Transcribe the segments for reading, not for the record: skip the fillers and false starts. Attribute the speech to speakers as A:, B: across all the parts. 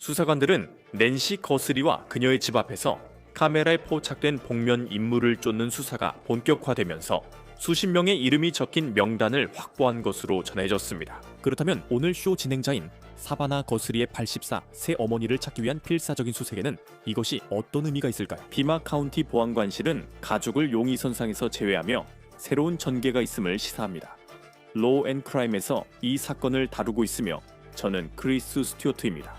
A: 수사관들은 낸시 거스리와 그녀의 집 앞에서 카메라에 포착된 복면 인물을 쫓는 수사가 본격화되면서 수십 명의 이름이 적힌 명단을 확보한 것으로 전해졌습니다. 그렇다면 오늘 쇼 진행자인 사바나 거스리의 84 새 어머니를 찾기 위한 필사적인 수색에는 이것이 어떤 의미가 있을까요? 피마 카운티 보안관실은 가족을 용의선상에서 제외하며 새로운 전개가 있음을 시사합니다. 로우 앤 크라임에서 이 사건을 다루고 있으며 저는 크리스 스튜어트입니다.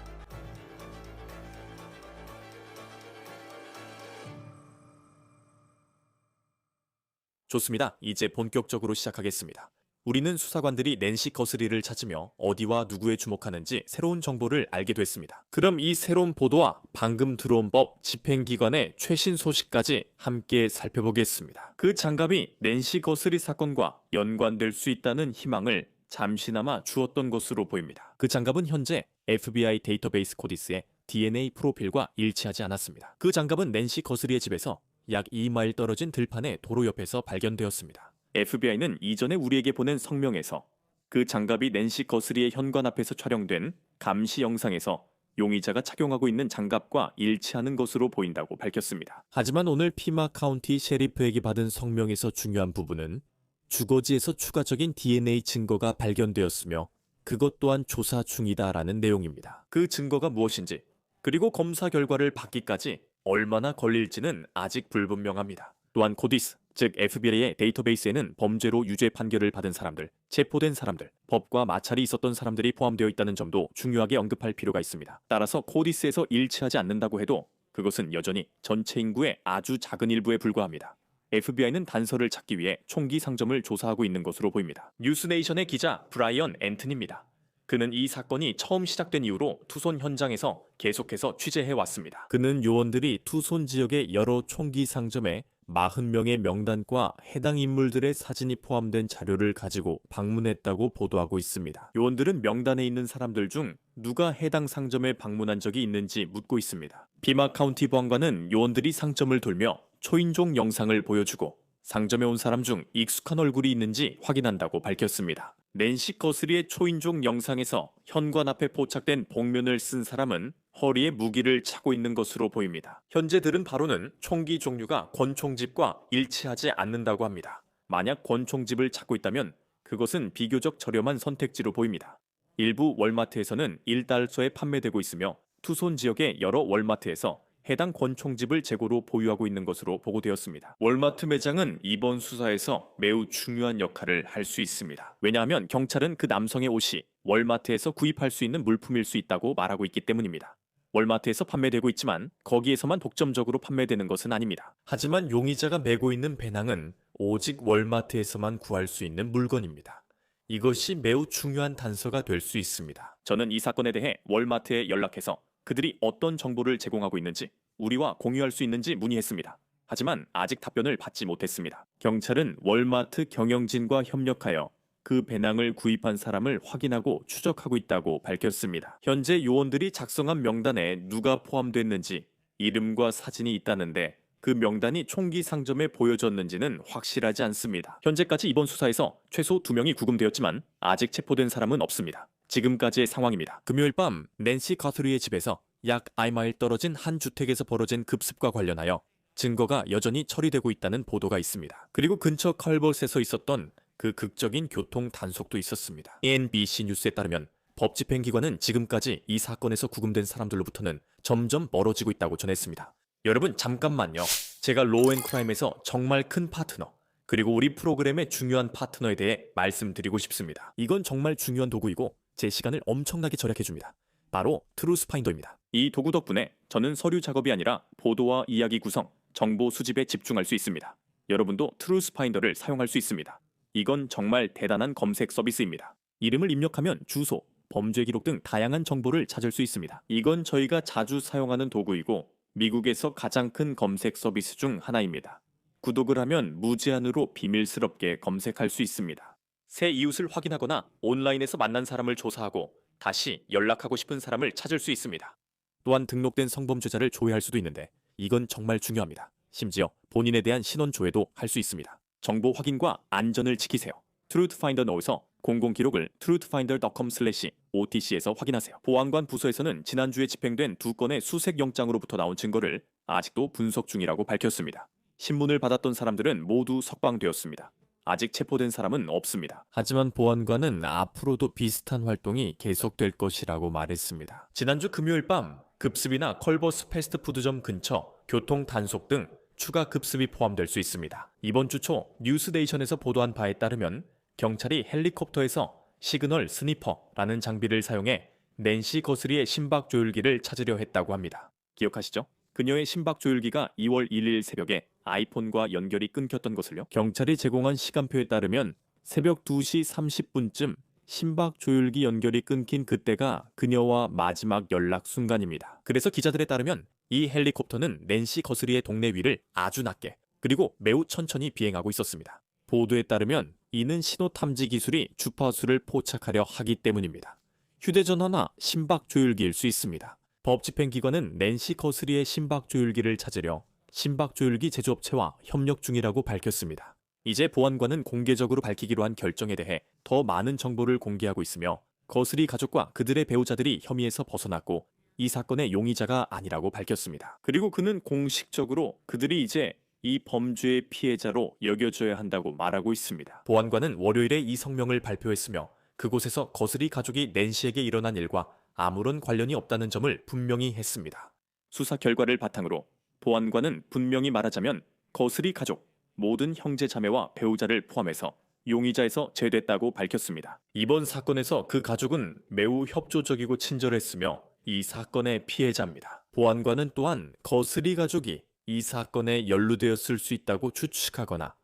A: 좋습니다. 이제 본격적으로 시작하겠습니다. 우리는 수사관들이 낸시 거스리를 찾으며 어디와 누구에 주목하는지 새로운 정보를 알게 됐습니다. 그럼 이 새로운 보도와 방금 들어온 법, 집행기관의 최신 소식까지 함께 살펴보겠습니다. 그 장갑이 낸시 거스리 사건과 연관될 수 있다는 희망을 잠시나마 주었던 것으로 보입니다. 그 장갑은 현재 FBI 데이터베이스 코디스의 DNA 프로필과 일치하지 않았습니다. 그 장갑은 낸시 거스리의 집에서 약 2마일 떨어진 들판의 도로 옆에서 발견되었습니다. FBI는 이전에 우리에게 보낸 성명에서 그 장갑이 낸시 거스리의 현관 앞에서 촬영된 감시 영상에서 용의자가 착용하고 있는 장갑과 일치하는 것으로 보인다고 밝혔습니다. 하지만 오늘 피마 카운티 셰리프에게 받은 성명에서 중요한 부분은 주거지에서 추가적인 DNA 증거가 발견되었으며 그것 또한 조사 중이다라는 내용입니다. 그 증거가 무엇인지 그리고 검사 결과를 받기까지 얼마나 걸릴지는 아직 불분명합니다. 또한 코디스, 즉 FBI의 데이터베이스에는 범죄로 유죄 판결을 받은 사람들, 체포된 사람들, 법과 마찰이 있었던 사람들이 포함되어 있다는 점도 중요하게 언급할 필요가 있습니다. 따라서 코디스에서 일치하지 않는다고 해도 그것은 여전히 전체 인구의 아주 작은 일부에 불과합니다. FBI는 단서를 찾기 위해 총기 상점을 조사하고 있는 것으로 보입니다. 뉴스네이션의 기자 브라이언 앤튼입니다. 그는 이 사건이 처음 시작된 이후로 투손 현장에서 계속해서 취재해 왔습니다. 그는 요원들이 투손 지역의 여러 총기 상점에 40명의 명단과 해당 인물들의 사진이 포함된 자료를 가지고 방문했다고 보도하고 있습니다. 요원들은 명단에 있는 사람들 중 누가 해당 상점에 방문한 적이 있는지 묻고 있습니다. 피마 카운티 보안관은 요원들이 상점을 돌며 초인종 영상을 보여주고 상점에 온 사람 중 익숙한 얼굴이 있는지 확인한다고 밝혔습니다. 낸시 거스리의 초인종 영상에서 현관 앞에 포착된 복면을 쓴 사람은 허리에 무기를 차고 있는 것으로 보입니다. 현재 들은 바로는 총기 종류가 권총집과 일치하지 않는다고 합니다. 만약 권총집을 찾고 있다면 그것은 비교적 저렴한 선택지로 보입니다. 일부 월마트에서는 1달러에 판매되고 있으며 투손 지역의 여러 월마트에서 해당 권총집을 재고로 보유하고 있는 것으로 보고되었습니다. 월마트 매장은 이번 수사에서 매우 중요한 역할을 할 수 있습니다. 왜냐하면 경찰은 그 남성의 옷이 월마트에서 구입할 수 있는 물품일 수 있다고 말하고 있기 때문입니다. 월마트에서 판매되고 있지만 거기에서만 독점적으로 판매되는 것은 아닙니다. 하지만 용의자가 메고 있는 배낭은 오직 월마트에서만 구할 수 있는 물건입니다. 이것이 매우 중요한 단서가 될 수 있습니다. 저는 이 사건에 대해 월마트에 연락해서 그들이 어떤 정보를 제공하고 있는지 우리와 공유할 수 있는지 문의했습니다. 하지만 아직 답변을 받지 못했습니다. 경찰은 월마트 경영진과 협력하여 그 배낭을 구입한 사람을 확인하고 추적하고 있다고 밝혔습니다. 현재 요원들이 작성한 명단에 누가 포함됐는지 이름과 사진이 있다는데 그 명단이 총기 상점에 보여졌는지는 확실하지 않습니다. 현재까지 이번 수사에서 최소 2명이 구금되었지만 아직 체포된 사람은 없습니다. 지금까지의 상황입니다. 금요일 밤 낸시 거스리의 집에서 약 2마일 떨어진 한 주택에서 벌어진 급습과 관련하여 증거가 여전히 처리되고 있다는 보도가 있습니다. 그리고 근처 컬벗에서 있었던 그 극적인 교통 단속도 있었습니다. NBC 뉴스에 따르면 법 집행기관은 지금까지 이 사건에서 구금된 사람들로부터는 점점 멀어지고 있다고 전했습니다. 여러분 잠깐만요. 제가 로우 앤 크라임에서 정말 큰 파트너 그리고 우리 프로그램의 중요한 파트너에 대해 말씀드리고 싶습니다. 이건 정말 중요한 도구이고 제 시간을 엄청나게 절약해줍니다. 바로 트루스파인더입니다. 이 도구 덕분에 저는 서류 작업이 아니라 보도와 이야기 구성, 정보 수집에 집중할 수 있습니다. 여러분도 트루스파인더를 사용할 수 있습니다. 이건 정말 대단한 검색 서비스입니다. 이름을 입력하면 주소, 범죄 기록 등 다양한 정보를 찾을 수 있습니다. 이건 저희가 자주 사용하는 도구이고 미국에서 가장 큰 검색 서비스 중 하나입니다. 구독을 하면 무제한으로 비밀스럽게 검색할 수 있습니다. 새 이웃을 확인하거나 온라인에서 만난 사람을 조사하고 다시 연락하고 싶은 사람을 찾을 수 있습니다. 또한 등록된 성범죄자를 조회할 수도 있는데 이건 정말 중요합니다. 심지어 본인에 대한 신원 조회도 할 수 있습니다. 정보 확인과 안전을 지키세요. 트루트 파인더 노에서 공공 기록을 truthfinder.com/otc에서 확인하세요. 보안관 부서에서는 지난주에 집행된 2건의 수색 영장으로부터 나온 증거를 아직도 분석 중이라고 밝혔습니다. 신문을 받았던 사람들은 모두 석방되었습니다. 아직 체포된 사람은 없습니다. 하지만 보안관은 앞으로도 비슷한 활동이 계속될 것이라고 말했습니다. 지난주 금요일 밤 급습이나 컬버스 패스트푸드점 근처 교통 단속 등 추가 급습이 포함될 수 있습니다. 이번 주 초 뉴스데이션에서 보도한 바에 따르면 경찰이 헬리콥터에서 시그널 스니퍼라는 장비를 사용해 낸시 거스리의 심박 조율기를 찾으려 했다고 합니다. 기억하시죠? 그녀의 심박 조율기가 2월 1일 새벽에 아이폰과 연결이 끊겼던 것을요. 경찰이 제공한 시간표에 따르면 새벽 2시 30분쯤 심박 조율기 연결이 끊긴 그때가 그녀와 마지막 연락 순간입니다. 그래서 기자들에 따르면 이 헬리콥터는 낸시 거스리의 동네 위를 아주 낮게 그리고 매우 천천히 비행하고 있었습니다. 보도에 따르면 이는 신호 탐지 기술이 주파수를 포착하려 하기 때문입니다. 휴대전화나 심박 조율기일 수 있습니다. 법 집행기관은 낸시 거스리의 심박 조율기를 찾으려 심박 조율기 제조업체와 협력 중이라고 밝혔습니다. 이제 보안관은 공개적으로 밝히기로 한 결정에 대해 더 많은 정보를 공개하고 있으며 거스리 가족과 그들의 배우자들이 혐의에서 벗어났고 이 사건의 용의자가 아니라고 밝혔습니다. 그리고 그는 공식적으로 그들이 이제 이 범죄의 피해자로 여겨져야 한다고 말하고 있습니다. 보안관은 월요일에 이 성명을 발표했으며 그곳에서 거스리 가족이 낸시에게 일어난 일과 아무런 관련이 없다는 점을 분명히 했습니다. 수사 결과를 바탕으로 보안관은 분명히 말하자면 거스리 가족, 모든 형제 자매와 배우자를 포함해서 용의자에서 제됐다고 밝혔습니다. 이번 사건에서 그 가족은 매우 협조적이고 친절했으며 이 사건의 피해자입니다. 보안관은 또한 거스리 가족이 이 사건에 연루되었을 수 있다고 추측하거나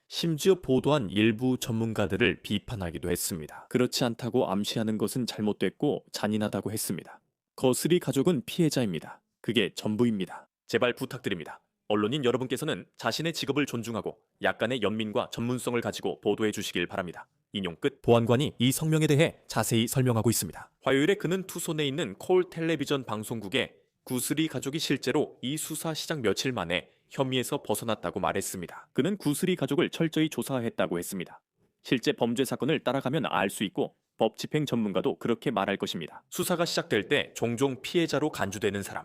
A: 심지어 보도한 일부 전문가들을 비판하기도 했습니다. 그렇지 않다고 암시하는 것은 잘못됐고 잔인하다고 했습니다. 거스리 가족은 피해자입니다. 그게 전부입니다. 제발 부탁드립니다. 언론인 여러분께서는 자신의 직업을 존중하고 약간의 연민과 전문성을 가지고 보도해 주시길 바랍니다. 인용 끝. 보안관이 이 성명에 대해 자세히 설명하고 있습니다. 화요일에 그는 투손에 있는 콜 텔레비전 방송국에 구스리 가족이 실제로 이 수사 시작 며칠 만에 혐의에서 벗어났다고 말했습니다. 그는 구스리 가족을 철저히 조사했다고 했습니다. 실제 범죄 사건을 따라가면 알 수 있고 법 집행 전문가도 그렇게 말할 것입니다. 수사가 시작될 때 종종 피해자로 간주되는 사람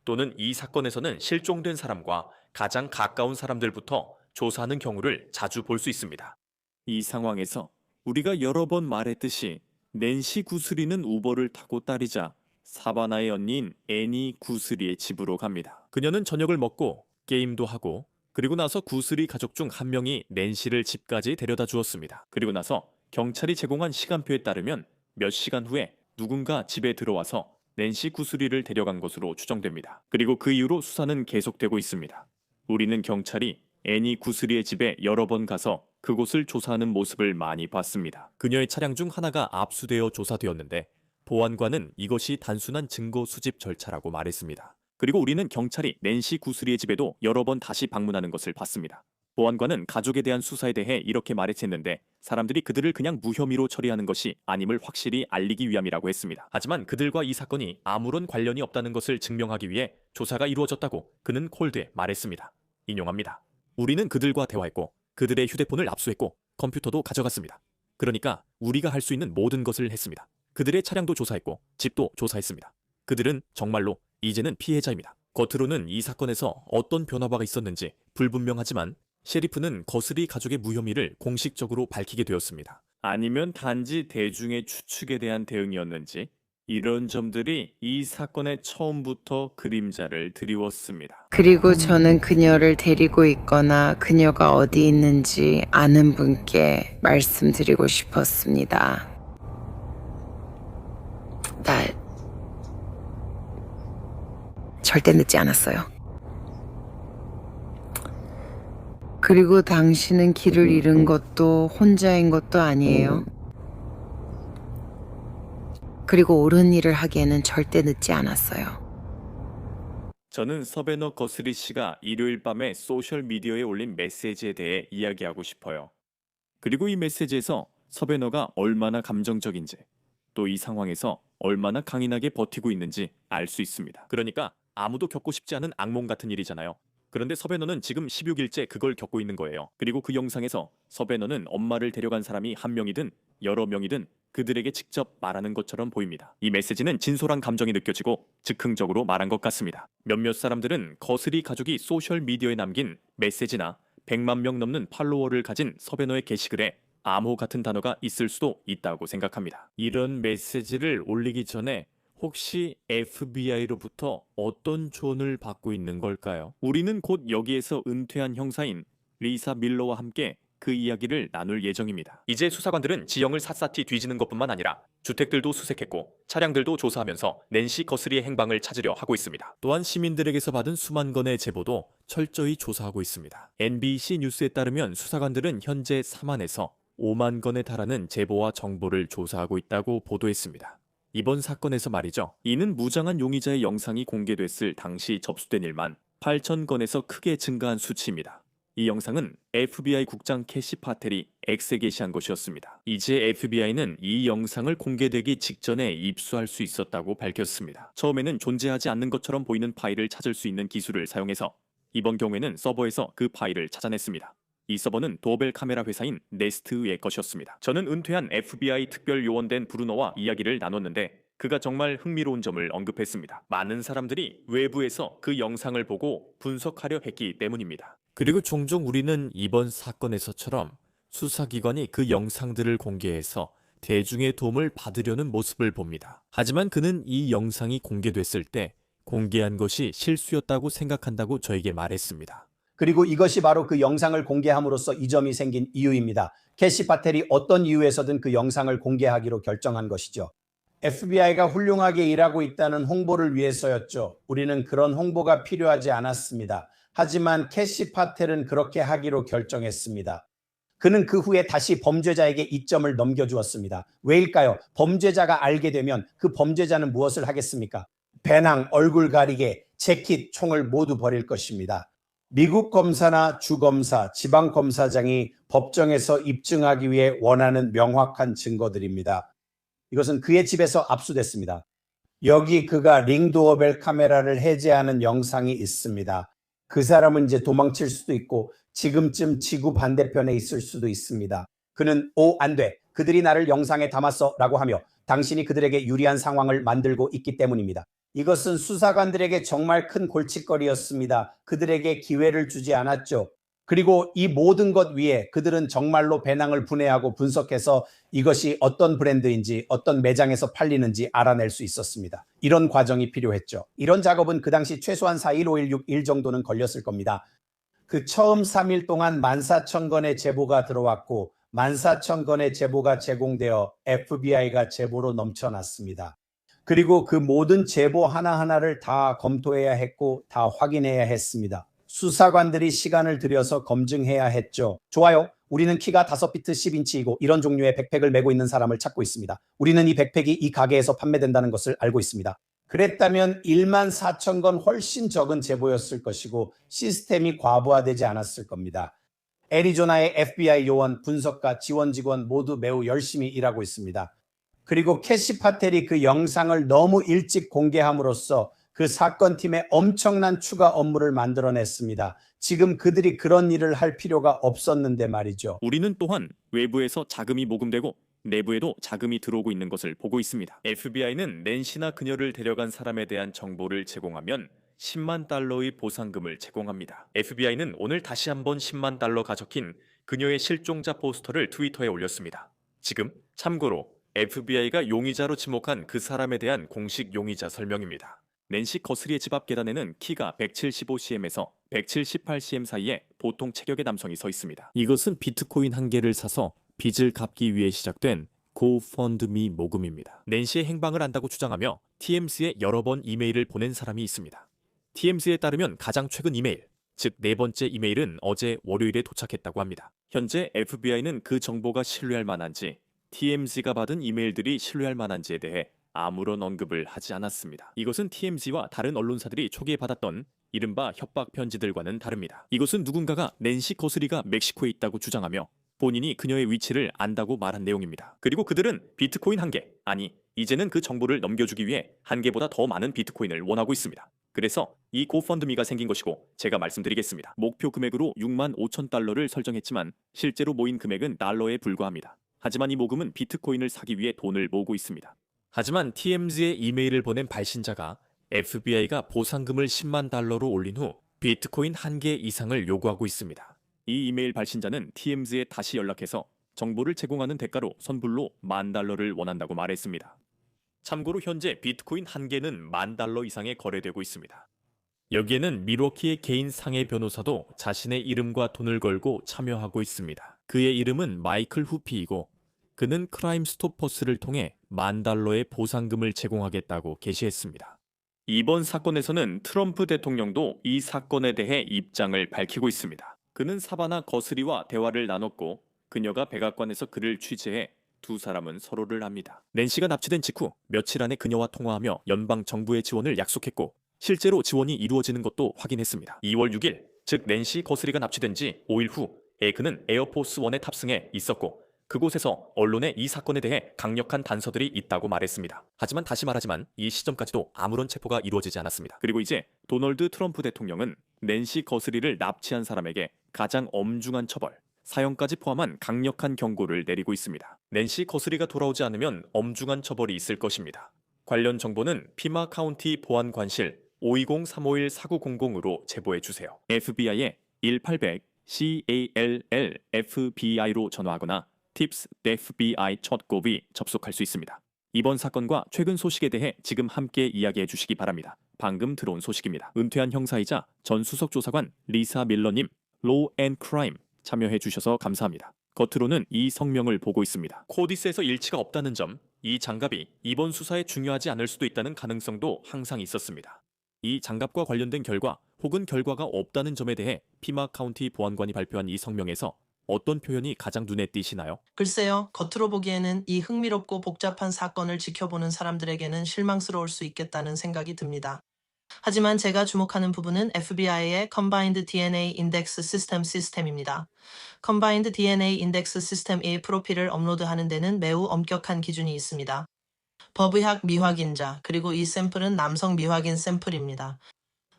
A: 또는 이 사건에서는 실종된 사람과 가장 가까운 사람들부터 조사하는 경우를 자주 볼 수 있습니다. 이 상황에서 우리가 여러 번 말했듯이 낸시 구스리는 우버를 타고 따리자 사바나의 언니인 애니 구스리의 집으로 갑니다. 그녀는 저녁을 먹고 게임도 하고 그리고 나서 구스리 가족 중 한 명이 낸시를 집까지 데려다 주었습니다. 그리고 나서 경찰이 제공한 시간표에 따르면 몇 시간 후에 누군가 집에 들어와서 낸시 구스리를 데려간 것으로 추정됩니다. 그리고 그 이후로 수사는 계속되고 있습니다. 우리는 경찰이 애니 구스리의 집에 여러 번 가서 그곳을 조사하는 모습을 많이 봤습니다. 그녀의 차량 중 하나가 압수되어 조사되었는데 보안관은 이것이 단순한 증거 수집 절차라고 말했습니다. 그리고 우리는 경찰이 낸시 구스리의 집에도 여러 번 다시 방문하는 것을 봤습니다. 보안관은 가족에 대한 수사에 대해 이렇게 말했는데 사람들이 그들을 그냥 무혐의로 처리하는 것이 아님을 확실히 알리기 위함이라고 했습니다. 하지만 그들과 이 사건이 아무런 관련이 없다는 것을 증명하기 위해 조사가 이루어졌다고 그는 콜드에 말했습니다. 인용합니다. 우리는 그들과 대화했고 그들의 휴대폰을 압수했고 컴퓨터도 가져갔습니다. 그러니까 우리가 할 수 있는 모든 것을 했습니다. 그들의 차량도 조사했고 집도 조사했습니다. 그들은 정말로 이제는 피해자입니다. 겉으로는 이 사건에서 어떤 변화가 있었는지 불분명하지만 셰리프는 거스리 가족의 무혐의를 공식적으로 밝히게 되었습니다. 아니면 단지 대중의 추측에 대한 대응이었는지 이런 점들이 이 사건의 처음부터 그림자를 드리웠습니다.
B: 그리고 저는 그녀를 데리고 있거나 그녀가 어디 있는지 아는 분께 말씀드리고 싶었습니다. 나 절대 늦지 않았어요. 그리고 당신은 길을 잃은 것도 혼자인 것도 아니에요. 그리고 옳은 일을 하기에는 절대 늦지 않았어요.
A: 저는 서베너 거스리 씨가 일요일 밤에 소셜미디어에 올린 메시지에 대해 이야기하고 싶어요. 그리고 이 메시지에서 서베너가 얼마나 감정적인지 또 이 상황에서 얼마나 강인하게 버티고 있는지 알 수 있습니다. 그러니까 아무도 겪고 싶지 않은 악몽 같은 일이잖아요. 그런데 서베너는 지금 16일째 그걸 겪고 있는 거예요. 그리고 그 영상에서 서베너는 엄마를 데려간 사람이 한 명이든 여러 명이든 그들에게 직접 말하는 것처럼 보입니다. 이 메시지는 진솔한 감정이 느껴지고 즉흥적으로 말한 것 같습니다. 몇몇 사람들은 거스리 가족이 소셜미디어에 남긴 메시지나 100만 명 넘는 팔로워를 가진 서베너의 게시글에 암호 같은 단어가 있을 수도 있다고 생각합니다. 이런 메시지를 올리기 전에 혹시 FBI로부터 어떤 조언을 받고 있는 걸까요? 우리는 곧 여기에서 은퇴한 형사인 리사 밀러와 함께 그 이야기를 나눌 예정입니다. 이제 수사관들은 지형을 샅샅이 뒤지는 것뿐만 아니라 주택들도 수색했고 차량들도 조사하면서 낸시 거스리의 행방을 찾으려 하고 있습니다. 또한 시민들에게서 받은 수만 건의 제보도 철저히 조사하고 있습니다. NBC 뉴스에 따르면 수사관들은 현재 4만에서 5만 건에 달하는 제보와 정보를 조사하고 있다고 보도했습니다. 이번 사건에서 말이죠. 이는 무장한 용의자의 영상이 공개됐을 당시 접수된 일만 8천 건에서 크게 증가한 수치입니다. 이 영상은 FBI 국장 캐시 파텔이 X에 게시한 것이었습니다. 이제 FBI는 이 영상을 공개되기 직전에 입수할 수 있었다고 밝혔습니다. 처음에는 존재하지 않는 것처럼 보이는 파일을 찾을 수 있는 기술을 사용해서 이번 경우에는 서버에서 그 파일을 찾아냈습니다. 이 서버는 도어벨 카메라 회사인 네스트의 것이었습니다. 저는 은퇴한 FBI 특별 요원된 브루노와 이야기를 나눴는데 그가 정말 흥미로운 점을 언급했습니다. 많은 사람들이 외부에서 그 영상을 보고 분석하려 했기 때문입니다. 그리고 종종 우리는 이번 사건에서처럼 수사기관이 그 영상들을 공개해서 대중의 도움을 받으려는 모습을 봅니다. 하지만 그는 이 영상이 공개됐을 때 공개한 것이 실수였다고 생각한다고 저에게 말했습니다.
C: 그리고 이것이 바로 그 영상을 공개함으로써 이점이 생긴 이유입니다. 캐시 파텔이 어떤 이유에서든 그 영상을 공개하기로 결정한 것이죠. FBI가 훌륭하게 일하고 있다는 홍보를 위해서였죠. 우리는 그런 홍보가 필요하지 않았습니다. 하지만 캐시 파텔은 그렇게 하기로 결정했습니다. 그는 그 후에 다시 범죄자에게 이점을 넘겨주었습니다. 왜일까요? 범죄자가 알게 되면 그 범죄자는 무엇을 하겠습니까? 배낭, 얼굴 가리개, 재킷, 총을 모두 버릴 것입니다. 미국 검사나 주검사, 지방검사장이 법정에서 입증하기 위해 원하는 명확한 증거들입니다. 이것은 그의 집에서 압수됐습니다. 여기 그가 링도어벨 카메라를 해제하는 영상이 있습니다. 그 사람은 이제 도망칠 수도 있고 지금쯤 지구 반대편에 있을 수도 있습니다. 그는 안 돼. 그들이 나를 영상에 담았어 라고 하며 당신이 그들에게 유리한 상황을 만들고 있기 때문입니다. 이것은 수사관들에게 정말 큰 골칫거리였습니다. 그들에게 기회를 주지 않았죠. 그리고 이 모든 것 위에 그들은 정말로 배낭을 분해하고 분석해서 이것이 어떤 브랜드인지 어떤 매장에서 팔리는지 알아낼 수 있었습니다. 이런 과정이 필요했죠. 이런 작업은 그 당시 최소한 4일, 5일, 6일 정도는 걸렸을 겁니다. 그 처음 3일 동안 14,000건의 제보가 들어왔고 14,000건의 제보가 제공되어 FBI가 제보로 넘쳐났습니다. 그리고 그 모든 제보 하나하나를 다 검토해야 했고 다 확인해야 했습니다. 수사관들이 시간을 들여서 검증해야 했죠. 좋아요. 우리는 키가 5피트 10인치이고 이런 종류의 백팩을 메고 있는 사람을 찾고 있습니다. 우리는 이 백팩이 이 가게에서 판매된다는 것을 알고 있습니다. 그랬다면 14,000건 훨씬 적은 제보였을 것이고 시스템이 과부하되지 않았을 겁니다. 애리조나의 FBI 요원, 분석가, 지원 직원 모두 매우 열심히 일하고 있습니다. 그리고 캐시 파텔이 그 영상을 너무 일찍 공개함으로써 그 사건팀에 엄청난 추가 업무를 만들어냈습니다. 지금 그들이 그런 일을 할 필요가 없었는데 말이죠.
A: 우리는 또한 외부에서 자금이 모금되고 내부에도 자금이 들어오고 있는 것을 보고 있습니다. FBI는 낸시나 그녀를 데려간 사람에 대한 정보를 제공하면 10만 달러의 보상금을 제공합니다. FBI는 오늘 다시 한번 10만 달러가 적힌 그녀의 실종자 포스터를 트위터에 올렸습니다. 지금 참고로 FBI가 용의자로 지목한 그 사람에 대한 공식 용의자 설명입니다. 낸시 거스리의 집 앞 계단에는 키가 175cm에서 178cm 사이에 보통 체격의 남성이 서 있습니다. 이것은 비트코인 한 개를 사서 빚을 갚기 위해 시작된 고펀드미 모금입니다. 낸시의 행방을 안다고 주장하며 TMZ에 여러 번 이메일을 보낸 사람이 있습니다. TMZ에 따르면 가장 최근 이메일, 즉 네 번째 이메일은 어제 월요일에 도착했다고 합니다. 현재 FBI는 그 정보가 신뢰할 만한지 TMZ가 받은 이메일들이 신뢰할 만한지에 대해 아무런 언급을 하지 않았습니다. 이것은 TMZ와 다른 언론사들이 초기에 받았던 이른바 협박 편지들과는 다릅니다. 이것은 누군가가 낸시 거스리가 멕시코에 있다고 주장하며 본인이 그녀의 위치를 안다고 말한 내용입니다. 그리고 그들은 비트코인 한 개, 아니 이제는 그 정보를 넘겨주기 위해 한 개보다 더 많은 비트코인을 원하고 있습니다. 그래서 이 고펀드미가 생긴 것이고 제가 말씀드리겠습니다. 목표 금액으로 6만 5천 달러를 설정했지만 실제로 모인 금액은 달러에 불과합니다. 하지만 이 모금은 비트코인을 사기 위해 돈을 모으고 있습니다. 하지만 TMZ에 이메일을 보낸 발신자가 FBI가 보상금을 10만 달러로 올린 후 비트코인 1개 이상을 요구하고 있습니다. 이 이메일 발신자는 TMZ에 다시 연락해서 정보를 제공하는 대가로 선불로 $10,000를 원한다고 말했습니다. 참고로 현재 비트코인 1개는 $10,000 이상에 거래되고 있습니다. 여기에는 밀워키의 개인 상해 변호사도 자신의 이름과 돈을 걸고 참여하고 있습니다. 그의 이름은 마이클 후피이고 그는 크라임 스토퍼스를 통해 $10,000의 보상금을 제공하겠다고 게시했습니다. 이번 사건에서는 트럼프 대통령도 이 사건에 대해 입장을 밝히고 있습니다. 그는 사바나 거스리와 대화를 나눴고 그녀가 백악관에서 그를 취재해 두 사람은 서로를 압니다. 낸시가 납치된 직후 며칠 안에 그녀와 통화하며 연방 정부의 지원을 약속했고 실제로 지원이 이루어지는 것도 확인했습니다. 2월 6일, 즉 낸시 거스리가 납치된 지 5일 후 그는 에어포스 1에 탑승해 있었고 그곳에서 언론에 이 사건에 대해 강력한 단서들이 있다고 말했습니다. 하지만 다시 말하지만 이 시점까지도 아무런 체포가 이루어지지 않았습니다. 그리고 이제 도널드 트럼프 대통령은 낸시 거스리를 납치한 사람에게 가장 엄중한 처벌, 사형까지 포함한 강력한 경고를 내리고 있습니다. 낸시 거스리가 돌아오지 않으면 엄중한 처벌이 있을 것입니다. 관련 정보는 피마 카운티 보안관실 520-351-4900으로 제보해 주세요. FBI에 1-800-CALL-FBI로 전화하거나 tips.fbi.gov이 접속할 수 있습니다. 이번 사건과 최근 소식에 대해 지금 함께 이야기해 주시기 바랍니다. 방금 들어온 소식입니다. 은퇴한 형사이자 전 수석 조사관 리사 밀러님, 로우 앤 크라임 참여해 주셔서 감사합니다. 겉으로는 이 성명을 보고 있습니다. 코디스에서 일치가 없다는 점, 이 장갑이 이번 수사에 중요하지 않을 수도 있다는 가능성도 항상 있었습니다. 이 장갑과 관련된 결과 혹은 결과가 없다는 점에 대해 피마 카운티 보안관이 발표한 이 성명에서 어떤 표현이 가장 눈에 띄시나요?
D: 글쎄요, 겉으로 보기에는 이 흥미롭고 복잡한 사건을 지켜보는 사람들에게는 실망스러울 수 있겠다는 생각이 듭니다. 하지만 제가 주목하는 부분은 FBI의 Combined DNA Index System 시스템입니다. Combined DNA Index System의 프로필을 업로드하는 데는 매우 엄격한 기준이 있습니다. 법의학 미확인자, 그리고 이 샘플은 남성 미확인 샘플입니다.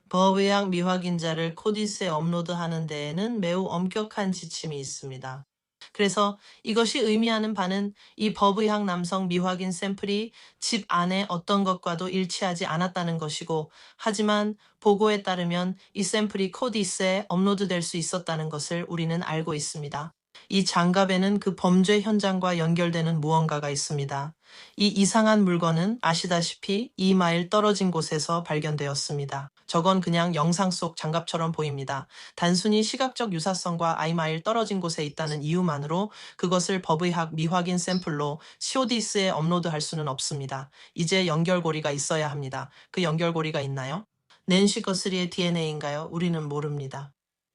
D: 법의학 미확인자를 코디스에 업로드하는 데에는 매우 엄격한 지침이 있습니다. 그래서 이것이 의미하는 바는 이 법의학 남성 미확인 샘플이 집 안에 어떤 것과도 일치하지 않았다는 것이고, 하지만 보고에 따르면 이 샘플이 코디스에 업로드될 수 있었다는 것을 우리는 알고 있습니다. 이 장갑에는 그 범죄 현장과 연결되는 무언가가 있습니다. 이 이상한 물건은 아시다시피 2마일 떨어진 곳에서 발견되었습니다. 저건 그냥 영상 속 장갑처럼 보입니다. 단순히 시각적 유사성과 2마일 떨어진 곳에 있다는 이유만으로 그것을 법의학 미확인 샘플로 CODIS에 업로드할 수는 없습니다. 이제 연결고리가 있어야 합니다. 그 연결고리가 있나요? 낸시 거스리의 DNA인가요? 우리는 모릅니다.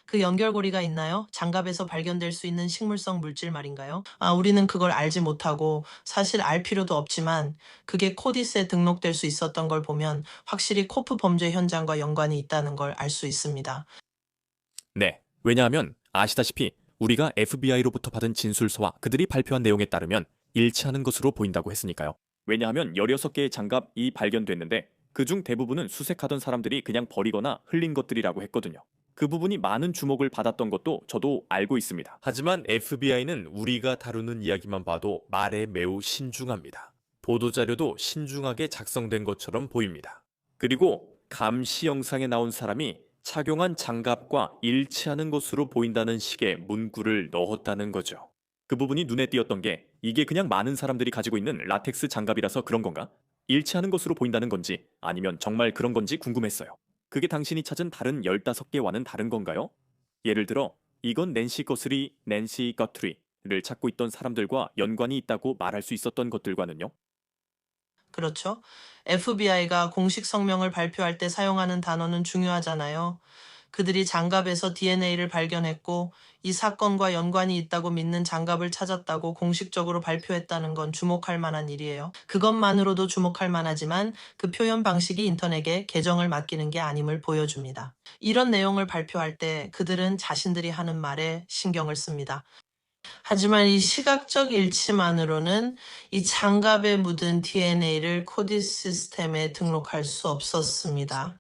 D: 그 연결고리가 있나요? 장갑에서 발견될 수 있는 식물성 물질 말인가요? 우리는 그걸 알지 못하고 사실 알 필요도 없지만 그게 코디스에 등록될 수 있었던 걸 보면 확실히 코프 범죄 현장과 연관이 있다는 걸 알 수 있습니다.
A: 네, 왜냐하면 아시다시피 우리가 FBI로부터 받은 진술서와 그들이 발표한 내용에 따르면 일치하는 것으로 보인다고 했으니까요. 왜냐하면 16개의 장갑이 발견됐는데 그중 대부분은 수색하던 사람들이 그냥 버리거나 흘린 것들이라고 했거든요. 그 부분이 많은 주목을 받았던 것도 저도 알고 있습니다. 하지만 FBI는 우리가 다루는 이야기만 봐도 말에 매우 신중합니다. 보도자료도 신중하게 작성된 것처럼 보입니다. 그리고 감시 영상에 나온 사람이 착용한 장갑과 일치하는 것으로 보인다는 식의 문구를 넣었다는 거죠. 그 부분이 눈에 띄었던 게 이게 그냥 많은 사람들이 가지고 있는 라텍스 장갑이라서 그런 건가? 일치하는 것으로 보인다는 건지 아니면 정말 그런 건지 궁금했어요. 그게 당신이 찾은 다른 15개와는 다른 건가요? 예를 들어 이건 낸시 거스리, 낸시 거트리를 찾고 있던 사람들과 연관이 있다고 말할 수 있었던 것들과는요?
D: 그렇죠. FBI가 공식 성명을 발표할 때 사용하는 단어는 중요하잖아요. 그들이 장갑에서 DNA를 발견했고 이 사건과 연관이 있다고 믿는 장갑을 찾았다고 공식적으로 발표했다는 건 주목할 만한 일이에요. 그것만으로도 주목할 만하지만 그 표현 방식이 인터넷에 계정을 맡기는 게 아님을 보여줍니다. 이런 내용을 발표할 때 그들은 자신들이 하는 말에 신경을 씁니다. 하지만 이 시각적 일치만으로는 이 장갑에 묻은 DNA를 코디 시스템에 등록할 수 없었습니다.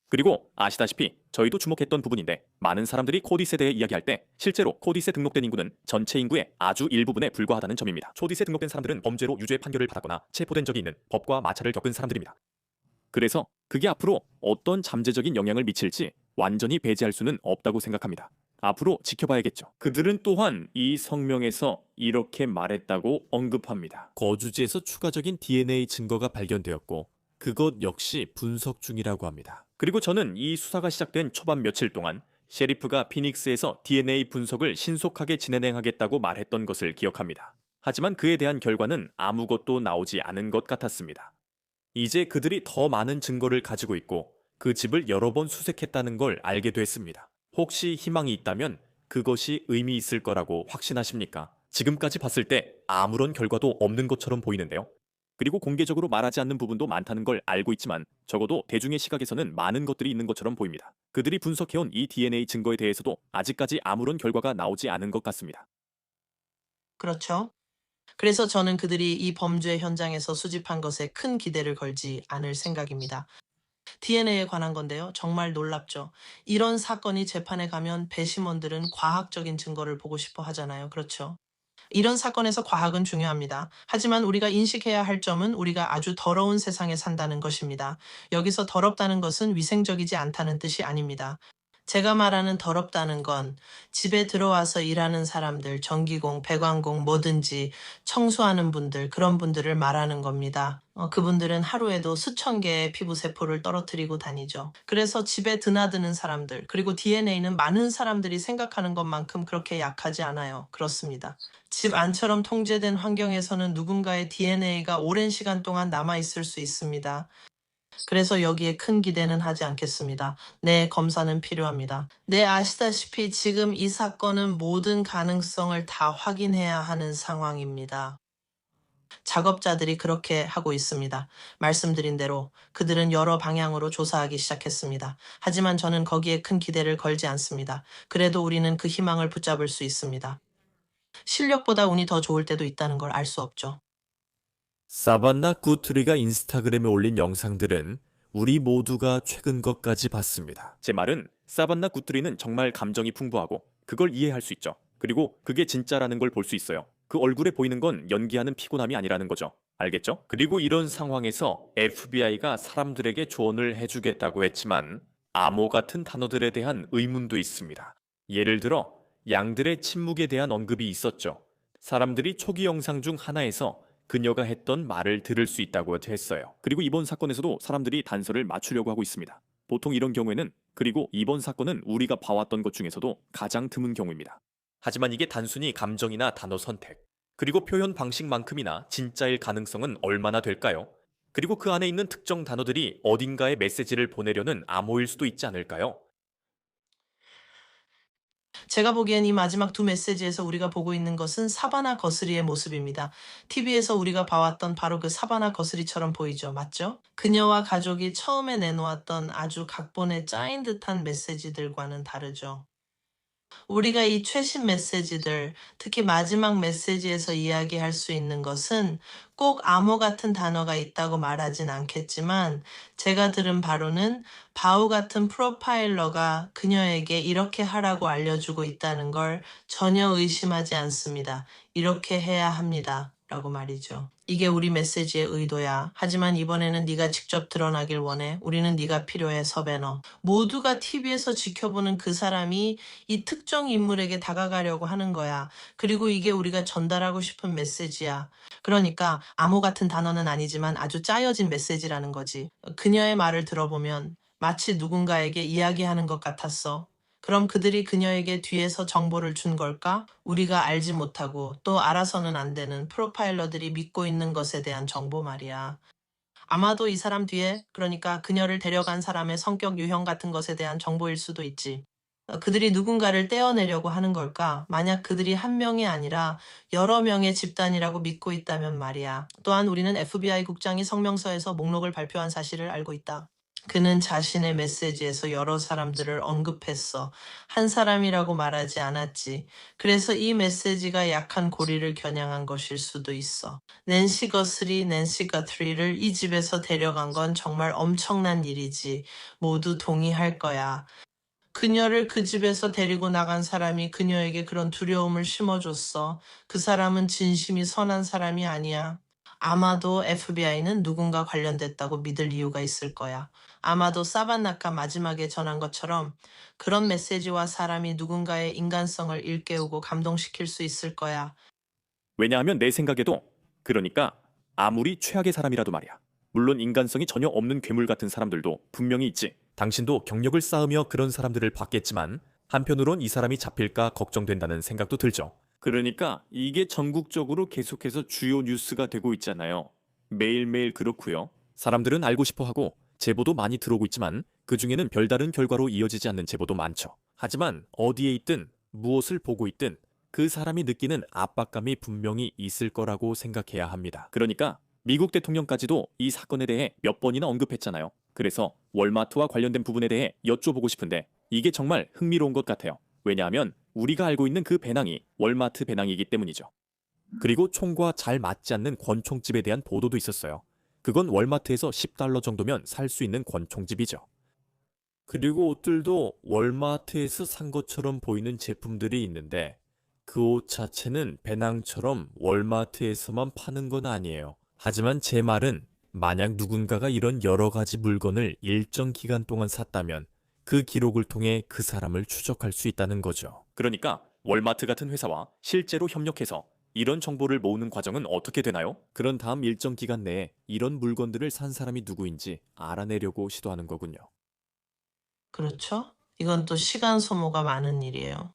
A: 그리고 아시다시피 저희도 주목했던 부분인데 많은 사람들이 코디스에 대해 이야기할 때 실제로 코디스에 등록된 인구는 전체 인구의 아주 일부분에 불과하다는 점입니다. 초디스에 등록된 사람들은 범죄로 유죄 판결을 받았거나 체포된 적이 있는 법과 마찰을 겪은 사람들입니다. 그래서 그게 앞으로 어떤 잠재적인 영향을 미칠지 완전히 배제할 수는 없다고 생각합니다. 앞으로 지켜봐야겠죠. 그들은 또한 이 성명에서 이렇게 말했다고 언급합니다. 거주지에서 추가적인 DNA 증거가 발견되었고 그것 역시 분석 중이라고 합니다. 그리고 저는 이 수사가 시작된 초반 며칠 동안 셰리프가 피닉스에서 DNA 분석을 신속하게 진행하겠다고 말했던 것을 기억합니다. 하지만 그에 대한 결과는 아무것도 나오지 않은 것 같았습니다. 이제 그들이 더 많은 증거를 가지고 있고 그 집을 여러 번 수색했다는 걸 알게 됐습니다. 혹시 희망이 있다면 그것이 의미 있을 거라고 확신하십니까? 지금까지 봤을 때 아무런 결과도 없는 것처럼 보이는데요. 그리고 공개적으로 말하지 않는 부분도 많다는 걸 알고 있지만 적어도 대중의 시각에서는 많은 것들이 있는 것처럼 보입니다. 그들이 분석해온 이 DNA 증거에 대해서도 아직까지 아무런 결과가 나오지 않은 것 같습니다.
D: 그렇죠? 그래서 저는 그들이 이 범죄 현장에서 수집한 것에 큰 기대를 걸지 않을 생각입니다. DNA에 관한 건데요. 정말 놀랍죠. 이런 사건이 재판에 가면 배심원들은 과학적인 증거를 보고 싶어 하잖아요. 그렇죠? 이런 사건에서 과학은 중요합니다. 하지만 우리가 인식해야 할 점은 우리가 아주 더러운 세상에 산다는 것입니다. 여기서 더럽다는 것은 위생적이지 않다는 뜻이 아닙니다. 제가 말하는 더럽다는 건 집에 들어와서 일하는 사람들, 전기공, 배관공, 뭐든지 청소하는 분들, 그런 분들을 말하는 겁니다. 그분들은 하루에도 수천 개의 피부세포를 떨어뜨리고 다니죠. 그래서 집에 드나드는 사람들, 그리고 DNA는 많은 사람들이 생각하는 것만큼 그렇게 약하지 않아요. 그렇습니다. 집 안처럼 통제된 환경에서는 누군가의 DNA가 오랜 시간 동안 남아있을 수 있습니다. 그래서 여기에 큰 기대는 하지 않겠습니다. 네, 검사는 필요합니다. 네, 아시다시피 지금 이 사건은 모든 가능성을 다 확인해야 하는 상황입니다. 작업자들이 그렇게 하고 있습니다. 말씀드린 대로 그들은 여러 방향으로 조사하기 시작했습니다. 하지만 저는 거기에 큰 기대를 걸지 않습니다. 그래도 우리는 그 희망을 붙잡을 수 있습니다. 실력보다 운이 더 좋을 때도 있다는 걸 알 수 없죠.
A: 사반나 구트리가 인스타그램에 올린 영상들은 우리 모두가 최근 것까지 봤습니다. 제 말은 사반나 구트리는 정말 감정이 풍부하고 그걸 이해할 수 있죠. 그리고 그게 진짜라는 걸 볼 수 있어요. 그 얼굴에 보이는 건 연기하는 피곤함이 아니라는 거죠. 알겠죠? 그리고 이런 상황에서 FBI가 사람들에게 조언을 해주겠다고 했지만 암호 같은 단어들에 대한 의문도 있습니다. 예를 들어 양들의 침묵에 대한 언급이 있었죠. 사람들이 초기 영상 중 하나에서 그녀가 했던 말을 들을 수 있다고 했어요. 그리고 이번 사건에서도 사람들이 단서를 맞추려고 하고 있습니다. 보통 이런 경우에는 그리고 이번 사건은 우리가 봐왔던 것 중에서도 가장 드문 경우입니다. 하지만 이게 단순히 감정이나 단어 선택, 그리고 표현 방식만큼이나 진짜일 가능성은 얼마나 될까요? 그리고 그 안에 있는 특정 단어들이 어딘가에 메시지를 보내려는 암호일 수도 있지 않을까요?
D: 제가 보기엔 이 마지막 두 메시지에서 우리가 보고 있는 것은 사바나 거스리의 모습입니다. TV에서 우리가 봐왔던 바로 그 사바나 거스리처럼 보이죠. 맞죠? 그녀와 가족이 처음에 내놓았던 아주 각본에 짜인 듯한 메시지들과는 다르죠. 우리가 이 최신 메시지들, 특히 마지막 메시지에서 이야기할 수 있는 것은 꼭 암호 같은 단어가 있다고 말하진 않겠지만 제가 들은 바로는 바우 같은 프로파일러가 그녀에게 이렇게 하라고 알려주고 있다는 걸 전혀 의심하지 않습니다. 이렇게 해야 합니다. 라고 말이죠. 이게 우리 메시지의 의도야. 하지만 이번에는 네가 직접 드러나길 원해. 우리는 네가 필요해, 서베너. 모두가 TV에서 지켜보는 그 사람이 이 특정 인물에게 다가가려고 하는 거야. 그리고 이게 우리가 전달하고 싶은 메시지야. 그러니까 암호 같은 단어는 아니지만 아주 짜여진 메시지라는 거지. 그녀의 말을 들어보면 마치 누군가에게 이야기하는 것 같았어. 그럼 그들이 그녀에게 뒤에서 정보를 준 걸까? 우리가 알지 못하고 또 알아서는 안 되는 프로파일러들이 믿고 있는 것에 대한 정보 말이야. 아마도 이 사람 뒤에, 그러니까 그녀를 데려간 사람의 성격 유형 같은 것에 대한 정보일 수도 있지. 그들이 누군가를 떼어내려고 하는 걸까? 만약 그들이 한 명이 아니라 여러 명의 집단이라고 믿고 있다면 말이야. 또한 우리는 FBI 국장이 성명서에서 목록을 발표한 사실을 알고 있다. 그는 자신의 메시지에서 여러 사람들을 언급했어. 한 사람이라고 말하지 않았지. 그래서 이 메시지가 약한 고리를 겨냥한 것일 수도 있어. 낸시 거슬이 낸시 가트리를 이 집에서 데려간 건 정말 엄청난 일이지. 모두 동의할 거야. 그녀를 그 집에서 데리고 나간 사람이 그녀에게 그런 두려움을 심어줬어. 그 사람은 진심이 선한 사람이 아니야. 아마도 FBI는 누군가 관련됐다고 믿을 이유가 있을 거야. 아마도 사바나가 마지막에 전한 것처럼 그런 메시지와 사람이 누군가의 인간성을 일깨우고 감동시킬 수 있을 거야.
A: 왜냐하면 내 생각에도 그러니까 아무리 최악의 사람이라도 말이야. 물론 인간성이 전혀 없는 괴물 같은 사람들도 분명히 있지. 당신도 경력을 쌓으며 그런 사람들을 봤겠지만 한편으론 이 사람이 잡힐까 걱정된다는 생각도 들죠. 그러니까 이게 전국적으로 계속해서 주요 뉴스가 되고 있잖아요. 매일매일 그렇고요. 사람들은 알고 싶어 하고 제보도 많이 들어오고 있지만 그중에는 별다른 결과로 이어지지 않는 제보도 많죠. 하지만 어디에 있든 무엇을 보고 있든 그 사람이 느끼는 압박감이 분명히 있을 거라고 생각해야 합니다. 그러니까 미국 대통령까지도 이 사건에 대해 몇 번이나 언급했잖아요. 그래서 월마트와 관련된 부분에 대해 여쭤보고 싶은데 이게 정말 흥미로운 것 같아요. 왜냐하면 우리가 알고 있는 그 배낭이 월마트 배낭이기 때문이죠. 그리고 총과 잘 맞지 않는 권총집에 대한 보도도 있었어요. 그건 월마트에서 $10 정도면 살 수 있는 권총집이죠. 그리고 옷들도 월마트에서 산 것처럼 보이는 제품들이 있는데 그 옷 자체는 배낭처럼 월마트에서만 파는 건 아니에요. 하지만 제 말은 만약 누군가가 이런 여러 가지 물건을 일정 기간 동안 샀다면 그 기록을 통해 그 사람을 추적할 수 있다는 거죠. 그러니까 월마트 같은 회사와 실제로 협력해서 이런 정보를 모으는 과정은 어떻게 되나요? 그런 다음 일정 기간 내에 이런 물건들을 산 사람이 누구인지 알아내려고 시도하는 거군요.
D: 그렇죠? 이건 또 시간 소모가 많은 일이에요.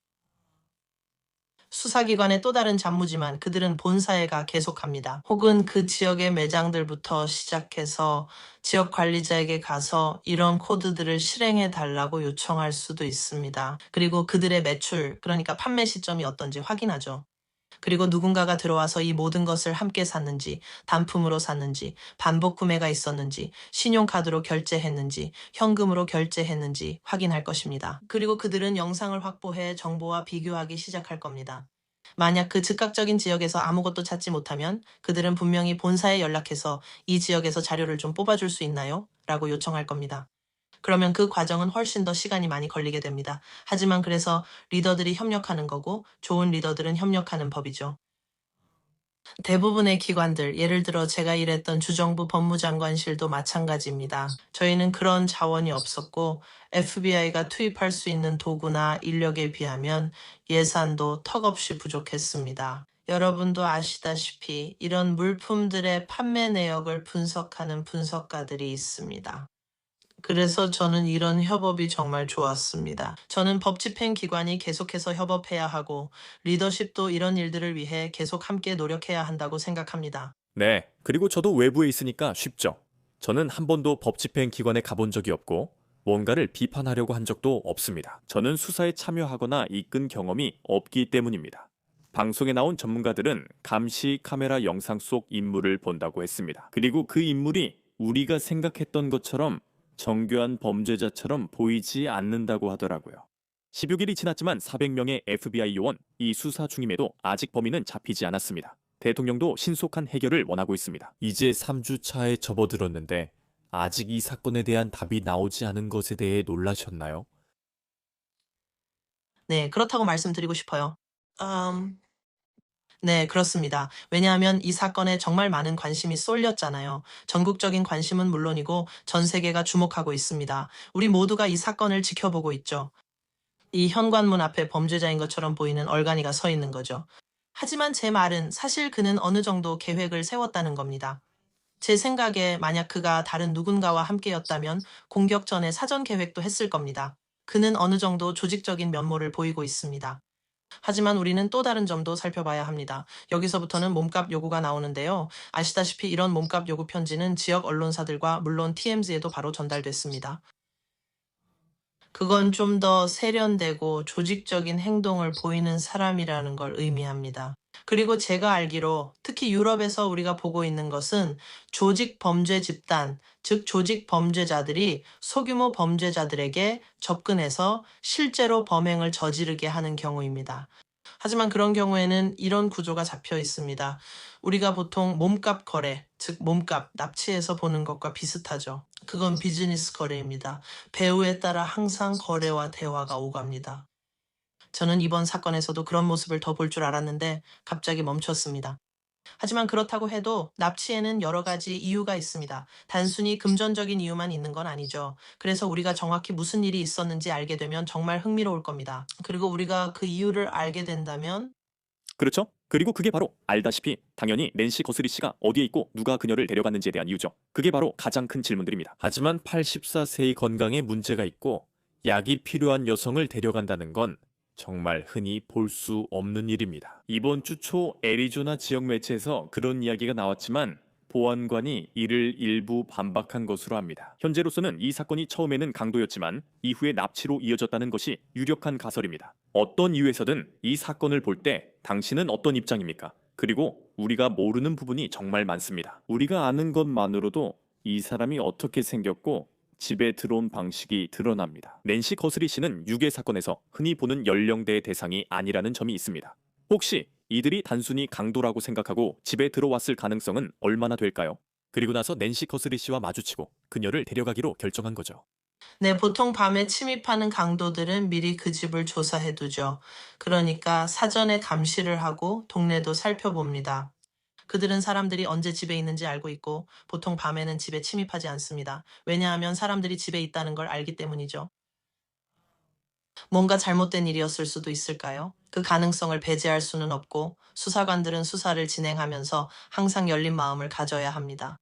D: 수사기관의 또 다른 잡무지만 그들은 본사에 가 계속합니다. 혹은 그 지역의 매장들부터 시작해서 지역 관리자에게 가서 이런 코드들을 실행해 달라고 요청할 수도 있습니다. 그리고 그들의 매출, 그러니까 판매 시점이 어떤지 확인하죠. 그리고 누군가가 들어와서 이 모든 것을 함께 샀는지, 단품으로 샀는지, 반복 구매가 있었는지, 신용카드로 결제했는지, 현금으로 결제했는지 확인할 것입니다. 그리고 그들은 영상을 확보해 정보와 비교하기 시작할 겁니다. 만약 그 즉각적인 지역에서 아무것도 찾지 못하면 그들은 분명히 본사에 연락해서 이 지역에서 자료를 좀 뽑아줄 수 있나요? 라고 요청할 겁니다. 그러면 그 과정은 훨씬 더 시간이 많이 걸리게 됩니다. 하지만 그래서 리더들이 협력하는 거고 좋은 리더들은 협력하는 법이죠. 대부분의 기관들, 예를 들어 제가 일했던 주정부 법무장관실도 마찬가지입니다. 저희는 그런 자원이 없었고 FBI가 투입할 수 있는 도구나 인력에 비하면 예산도 턱없이 부족했습니다. 여러분도 아시다시피 이런 물품들의 판매 내역을 분석하는 분석가들이 있습니다. 그래서 저는 이런 협업이 정말 좋았습니다. 저는 법 집행 기관이 계속해서 협업해야 하고 리더십도 이런 일들을 위해 계속 함께 노력해야 한다고 생각합니다.
A: 네, 그리고 저도 외부에 있으니까 쉽죠. 저는 한 번도 법 집행 기관에 가본 적이 없고 뭔가를 비판하려고 한 적도 없습니다. 저는 수사에 참여하거나 이끈 경험이 없기 때문입니다. 방송에 나온 전문가들은 감시 카메라 영상 속 인물을 본다고 했습니다. 그리고 그 인물이 우리가 생각했던 것처럼 정교한 범죄자처럼 보이지 않는다고 하더라고요. 16일이 지났지만 400명의 FBI 요원 이 수사 중임에도 아직 범인은 잡히지 않았습니다. 대통령도 신속한 해결을 원하고 있습니다. 이제 3주 차에 접어들었는데 아직 이 사건에 대한 답이 나오지 않은 것에 대해 놀라셨나요?
D: 네, 그렇다고 말씀드리고 싶어요. 네, 그렇습니다. 왜냐하면 이 사건에 정말 많은 관심이 쏠렸잖아요. 전국적인 관심은 물론이고 전 세계가 주목하고 있습니다. 우리 모두가 이 사건을 지켜보고 있죠. 이 현관문 앞에 범죄자인 것처럼 보이는 얼간이가 서 있는 거죠. 하지만 제 말은 사실 그는 어느 정도 계획을 세웠다는 겁니다. 제 생각에 만약 그가 다른 누군가와 함께였다면 공격 전에 사전 계획도 했을 겁니다. 그는 어느 정도 조직적인 면모를 보이고 있습니다. 하지만 우리는 또 다른 점도 살펴봐야 합니다. 여기서부터는 몸값 요구가 나오는데요. 아시다시피 이런 몸값 요구 편지는 지역 언론사들과 물론 TMZ에도 바로 전달됐습니다. 그건 좀 더 세련되고 조직적인 행동을 보이는 사람이라는 걸 의미합니다. 그리고 제가 알기로 특히 유럽에서 우리가 보고 있는 것은 조직 범죄 집단, 즉 조직 범죄자들이 소규모 범죄자들에게 접근해서 실제로 범행을 저지르게 하는 경우입니다. 하지만 그런 경우에는 이런 구조가 잡혀 있습니다. 우리가 보통 몸값 거래, 즉 몸값, 납치해서 보는 것과 비슷하죠. 그건 비즈니스 거래입니다. 배우에 따라 항상 거래와 대화가 오갑니다. 저는 이번 사건에서도 그런 모습을 더 볼 줄 알았는데 갑자기 멈췄습니다. 하지만 그렇다고 해도 납치에는 여러 가지 이유가 있습니다. 단순히 금전적인 이유만 있는 건 아니죠. 그래서 우리가 정확히 무슨 일이 있었는지 알게 되면 정말 흥미로울 겁니다. 그리고 우리가 그 이유를 알게 된다면
A: 그렇죠? 그리고 그게 바로 알다시피 당연히 낸시 거스리 씨가 어디에 있고 누가 그녀를 데려갔는지에 대한 이유죠. 그게 바로 가장 큰 질문들입니다. 하지만 84세의 건강에 문제가 있고 약이 필요한 여성을 데려간다는 건 정말 흔히 볼 수 없는 일입니다. 이번 주 초 애리조나 지역 매체에서 그런 이야기가 나왔지만 보안관이 이를 일부 반박한 것으로 합니다. 현재로서는 이 사건이 처음에는 강도였지만 이후에 납치로 이어졌다는 것이 유력한 가설입니다. 어떤 이유에서든 이 사건을 볼 때 당신은 어떤 입장입니까? 그리고 우리가 모르는 부분이 정말 많습니다. 우리가 아는 것만으로도 이 사람이 어떻게 생겼고 집에 들어온 방식이 드러납니다. 낸시 거스리 씨는 유괴 사건에서 흔히 보는 연령대의 대상이 아니라는 점이 있습니다. 혹시 이들이 단순히 강도라고 생각하고 집에 들어왔을 가능성은 얼마나 될까요? 그리고 나서 낸시 거스리 씨와 마주치고 그녀를 데려가기로 결정한 거죠.
D: 네, 보통 밤에 침입하는 강도들은 미리 그 집을 조사해두죠. 그러니까 사전에 감시를 하고 동네도 살펴봅니다. 그들은 사람들이 언제 집에 있는지 알고 있고 보통 밤에는 집에 침입하지 않습니다. 왜냐하면 사람들이 집에 있다는 걸 알기 때문이죠. 뭔가 잘못된 일이었을 수도 있을까요? 그 가능성을 배제할 수는 없고 수사관들은 수사를 진행하면서 항상 열린 마음을 가져야 합니다.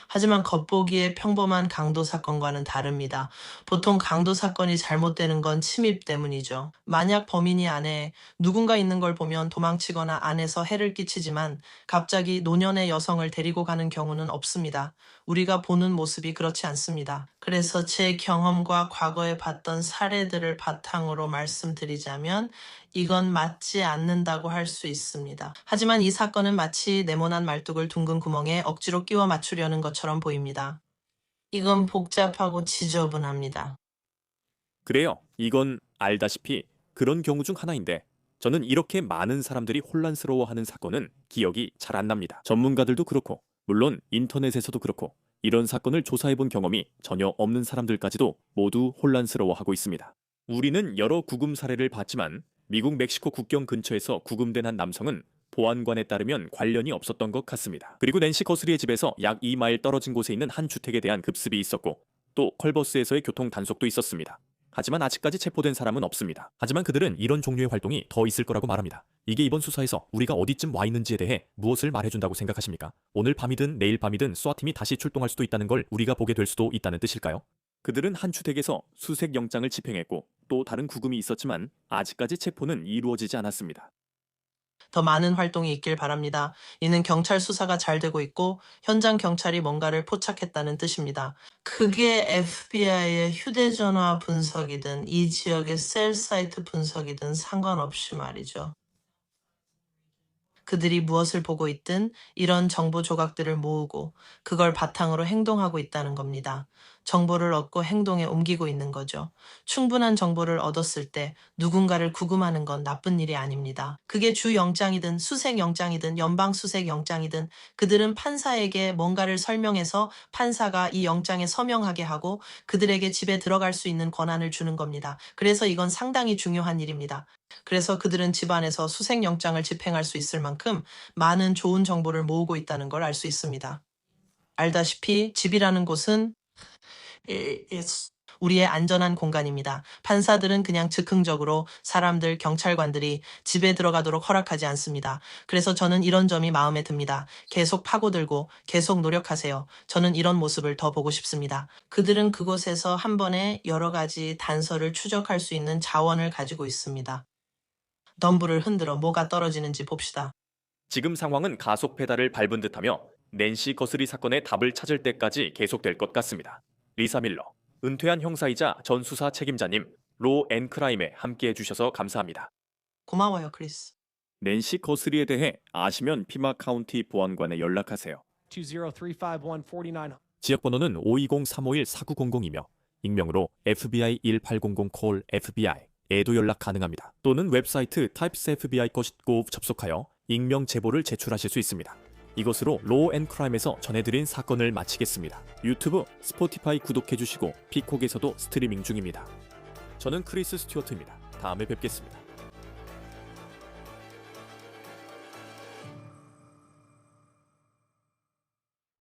D: 하지만 겉보기에 평범한 강도 사건과는 다릅니다. 보통 강도 사건이 잘못되는 건 침입 때문이죠. 만약 범인이 안에 누군가 있는 걸 보면 도망치거나 안에서 해를 끼치지만 갑자기 노년의 여성을 데리고 가는 경우는 없습니다. 우리가 보는 모습이 그렇지 않습니다. 그래서 제 경험과 과거에 봤던 사례들을 바탕으로 말씀드리자면 이건 맞지 않는다고 할 수 있습니다. 하지만 이 사건은 마치 네모난 말뚝을 둥근 구멍에 억지로 끼워 맞추려는 것처럼 보입니다. 이건 복잡하고 지저분합니다.
A: 그래요. 이건 알다시피 그런 경우 중 하나인데 저는 이렇게 많은 사람들이 혼란스러워하는 사건은 기억이 잘 안 납니다. 전문가들도 그렇고 물론 인터넷에서도 그렇고 이런 사건을 조사해본 경험이 전혀 없는 사람들까지도 모두 혼란스러워하고 있습니다. 우리는 여러 구금 사례를 봤지만 미국 멕시코 국경 근처에서 구금된 한 남성은 보안관에 따르면 관련이 없었던 것 같습니다. 그리고 낸시 거스리의 집에서 약 2마일 떨어진 곳에 있는 한 주택에 대한 급습이 있었고 또 컬버스에서의 교통 단속도 있었습니다. 하지만 아직까지 체포된 사람은 없습니다. 하지만 그들은 이런 종류의 활동이 더 있을 거라고 말합니다. 이게 이번 수사에서 우리가 어디쯤 와 있는지에 대해 무엇을 말해준다고 생각하십니까? 오늘 밤이든 내일 밤이든 수사팀이 다시 출동할 수도 있다는 걸 우리가 보게 될 수도 있다는 뜻일까요? 그들은 한 주택에서 수색 영장을 집행했고 또 다른 구금이 있었지만 아직까지 체포는 이루어지지 않았습니다.
D: 더 많은 활동이 있길 바랍니다. 이는 경찰 수사가 잘 되고 있고 현장 경찰이 뭔가를 포착했다는 뜻입니다. 그게 FBI의 휴대전화 분석이든 이 지역의 셀 사이트 분석이든 상관없이 말이죠. 그들이 무엇을 보고 있든 이런 정보 조각들을 모으고 그걸 바탕으로 행동하고 있다는 겁니다. 정보를 얻고 행동에 옮기고 있는 거죠. 충분한 정보를 얻었을 때 누군가를 구금하는 건 나쁜 일이 아닙니다. 그게 주영장이든 수색영장이든 연방수색영장이든 그들은 판사에게 뭔가를 설명해서 판사가 이 영장에 서명하게 하고 그들에게 집에 들어갈 수 있는 권한을 주는 겁니다. 그래서 이건 상당히 중요한 일입니다. 그래서 그들은 집안에서 수색영장을 집행할 수 있을 만큼 많은 좋은 정보를 모으고 있다는 걸 알 수 있습니다. 알다시피 집이라는 곳은 우리의 안전한 공간입니다. 판사들은 그냥 즉흥적으로 사람들, 경찰관들이 집에 들어가도록 허락하지 않습니다. 그래서 저는 이런 점이 마음에 듭니다. 계속 파고들고 계속 노력하세요. 저는 이런 모습을 더 보고 싶습니다. 그들은 그곳에서 한 번에 여러 가지 단서를 추적할 수 있는 자원을 가지고 있습니다. 덤불을 흔들어 뭐가 떨어지는지 봅시다.
A: 지금 상황은 가속 페달을 밟은 듯하며 낸시 거스리 사건의 답을 찾을 때까지 계속될 것 같습니다. 리사 밀러, 은퇴한 형사이자 전 수사 책임자님, 로 앤 크라임에 함께 해주셔서 감사합니다.
D: 고마워요, 크리스.
A: 낸시 거스리에 대해 아시면 피마 카운티 보안관에 연락하세요.
E: 2035149.
A: 지역번호는 520-351-4900이며 익명으로 FBI 1800 콜 FBI에도 연락 가능합니다. 또는 웹사이트 typesFBI.gov 접속하여 익명 제보를 제출하실 수 있습니다. 이것으로 로우 앤 크라임에서 전해드린 사건을 마치겠습니다. 유튜브, 스포티파이 구독해주시고 피콕에서도 스트리밍 중입니다. 저는 크리스 스튜어트입니다. 다음에 뵙겠습니다.